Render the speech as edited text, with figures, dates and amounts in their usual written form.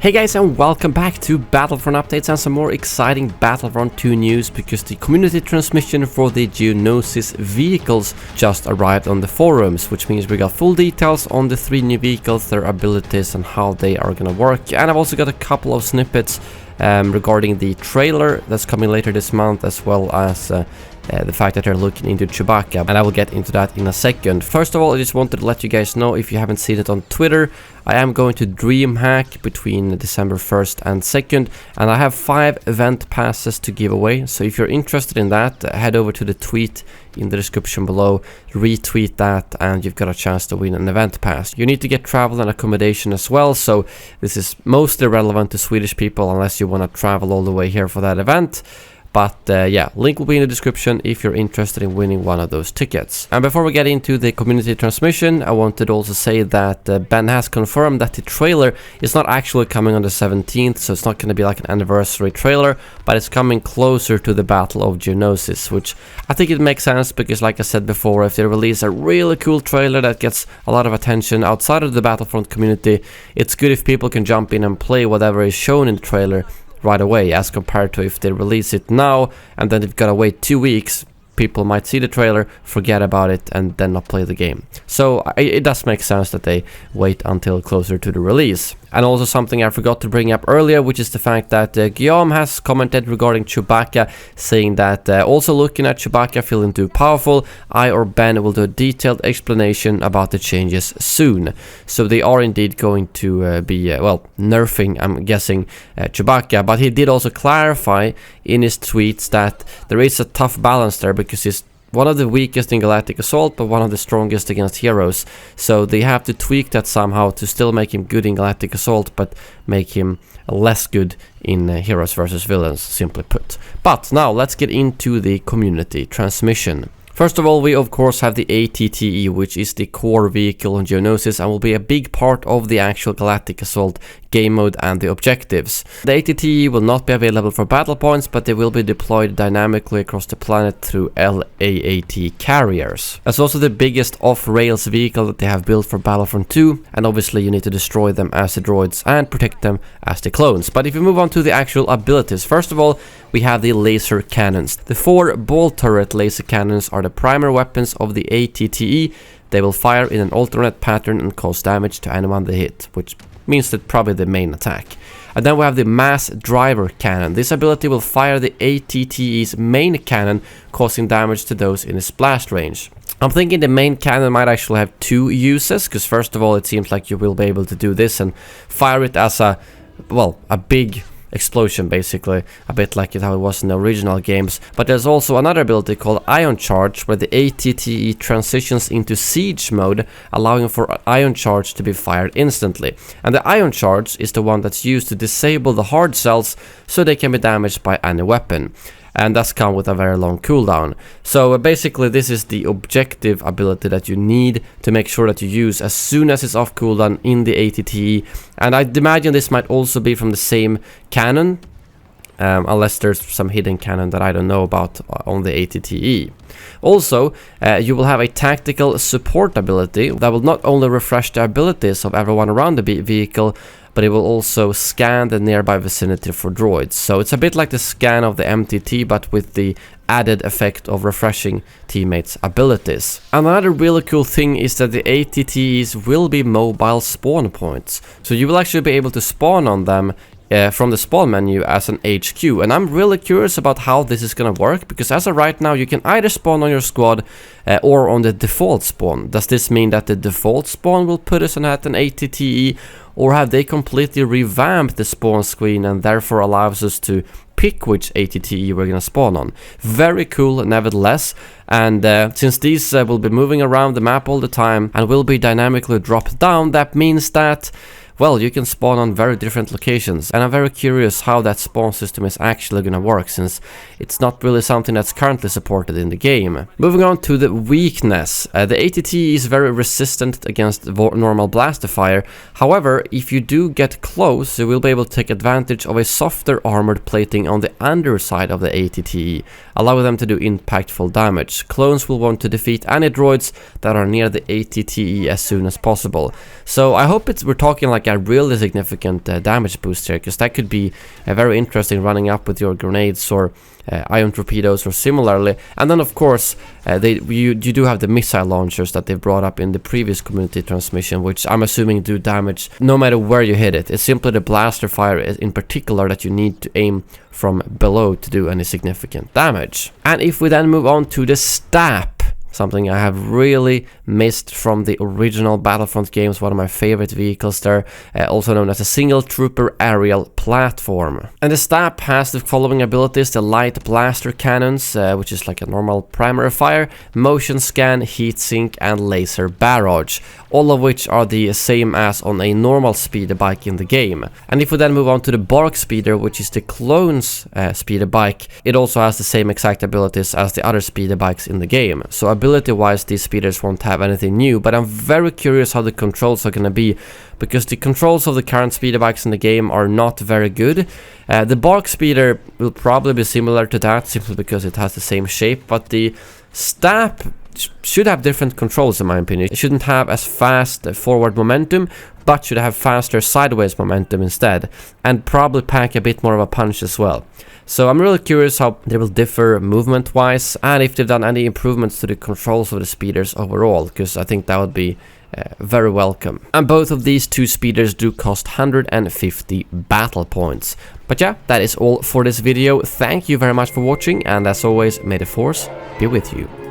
Hey guys, and welcome back to Battlefront updates and some more exciting Battlefront 2 news, because the community transmission for the GEONOSIS vehicles just arrived on the forums, which means we got full details on the 3 new vehicles, their abilities and how they are gonna work. And I've also got a couple of snippets regarding the trailer that's coming later this month, as well as the fact that they're looking into Chewbacca, and I will get into that in a second. First of all, I just wanted to let you guys know, if you haven't seen it on Twitter, I am going to DreamHack between December 1st and 2nd, and I have 5 event passes to give away. So if you're interested in that, head over to the tweet in the description below, retweet that, and you've got a chance to win an event pass. You need to get travel and accommodation as well, so this is mostly relevant to Swedish people unless you want to travel all the way here for that event. But yeah, link will be in the description if you're interested in winning one of those tickets. And before we get into the community transmission, I wanted to also say that Ben has confirmed that the trailer is not actually coming on the 17th, so it's not going to be like an anniversary trailer, but it's coming closer to the Battle of GEONOSIS, which I think it makes sense, because like I said before, if they release a really cool trailer that gets a lot of attention outside of the Battlefront community, it's good if people can jump in and play whatever is shown in the trailer right away, as compared to if they release it now and then they've got to wait 2 weeks. People might see the trailer, forget about it, and then not play the game. So it does make sense that they wait until closer to the release. And also something I forgot to bring up earlier, which is the fact that Guillaume has commented regarding Chewbacca, saying that also looking at Chewbacca feeling too powerful, I or Ben will do a detailed explanation about the changes soon. So they are indeed going to be, well, nerfing, I'm guessing, Chewbacca. But he did also clarify in his tweets that there is a tough balance there, because he's one of the weakest in Galactic Assault, but one of the strongest against heroes. So they have to tweak that somehow to still make him good in Galactic Assault, but make him less good in heroes versus villains, simply put. But now let's get into the community transmission. First of all, we of course have the ATT, which is the core vehicle on GEONOSIS and will be a big part of the actual Galactic Assault game mode and the objectives. The ATT will not be available for battle points, but they will be deployed dynamically across the planet through LAAT carriers. That's also the biggest off-rails vehicle that they have built for Battlefront 2, and obviously you need to destroy them as the droids and protect them as the clones. But if we move on to the actual abilities, first of all, we have the laser cannons. The 4 ball turret laser cannons are the primary weapons of the ATT. They will fire in an alternate pattern and cause damage to anyone they hit, which means that probably the main attack. And then we have the mass driver cannon. This ability will fire the ATT's main cannon, causing damage to those in its blast range. I'm thinking the main cannon might actually have 2 uses, because first of all, it seems like you will be able to do this and fire it as a, well, a big explosion, basically, a bit like how it was in the original games. But there's also another ability called Ion Charge, where the ATT transitions into siege mode, allowing for Ion Charge to be fired instantly. And the Ion Charge is the one that's used to disable the hard cells so they can be damaged by any weapon, and that's come with a very long cooldown. So basically this is the objective ability that you need to make sure that you use as soon as it's off cooldown in the ATT. And I'd imagine this might also be from the same cannon, unless there's some hidden cannon that I don't know about on the ATT. Also, you will have a tactical support ability that will not only refresh the abilities of everyone around the vehicle, but it will also scan the nearby vicinity for droids. So it's a bit like the scan of the MTT, but with the added effect of refreshing teammates' abilities. Another really cool thing is that the ATTs will be mobile spawn points. So you will actually be able to spawn on them from the spawn menu as an HQ, and I'm really curious about how this is gonna work, because as of right now you can either spawn on your squad or on the default spawn. Does this mean that the default spawn will put us at an ATT, or have they completely revamped the spawn screen and therefore allows us to pick which ATT we're gonna spawn on? Very cool nevertheless. And since these will be moving around the map all the time and will be dynamically dropped down, that means that, well, you can spawn on very different locations, and I'm very curious how that spawn system is actually gonna work, since it's not really something that's currently supported in the game. Moving on to the weakness. The ATT is very resistant against normal blaster fire. However, if you do get close, you will be able to take advantage of a softer armored plating on the underside of the ATT, allowing them to do impactful damage. Clones will want to defeat any droids that are near the ATT as soon as possible. So I hope we're talking like like a really significant damage boost here, because that could be very interesting running up with your grenades or ion torpedoes or similarly. And then of course you do have the missile launchers that they brought up in the previous community transmission, which I'm assuming do damage no matter where you hit it. It's simply the blaster fire in particular that you need to aim from below to do any significant damage. And if we then move on to the STAP, something I have really missed from the original Battlefront games, one of my favorite vehicles there, also known as a single trooper aerial platform. And the STAP has the following abilities: the light blaster cannons, which is like a normal primary fire, motion scan, heat sink, and laser barrage, all of which are the same as on a normal speeder bike in the game. And if we then move on to the BARC speeder, which is the clone's speeder bike, it also has the same exact abilities as the other speeder bikes in the game. So ability-wise, these speeders won't have anything new, but I'm very curious how the controls are going to be, because the controls of the current speeder bikes in the game are not very good. The BARC speeder will probably be similar to that, simply because it has the same shape, but the STAP should have different controls in my opinion. It shouldn't have as fast forward momentum, but should have faster sideways momentum instead, and probably pack a bit more of a punch as well. So I'm really curious how they will differ movement wise, and if they've done any improvements to the controls of the speeders overall, because I think that would be very welcome. And both of these two speeders do cost 150 battle points. But yeah, that is all for this video. Thank you very much for watching, and as always, may the force be with you.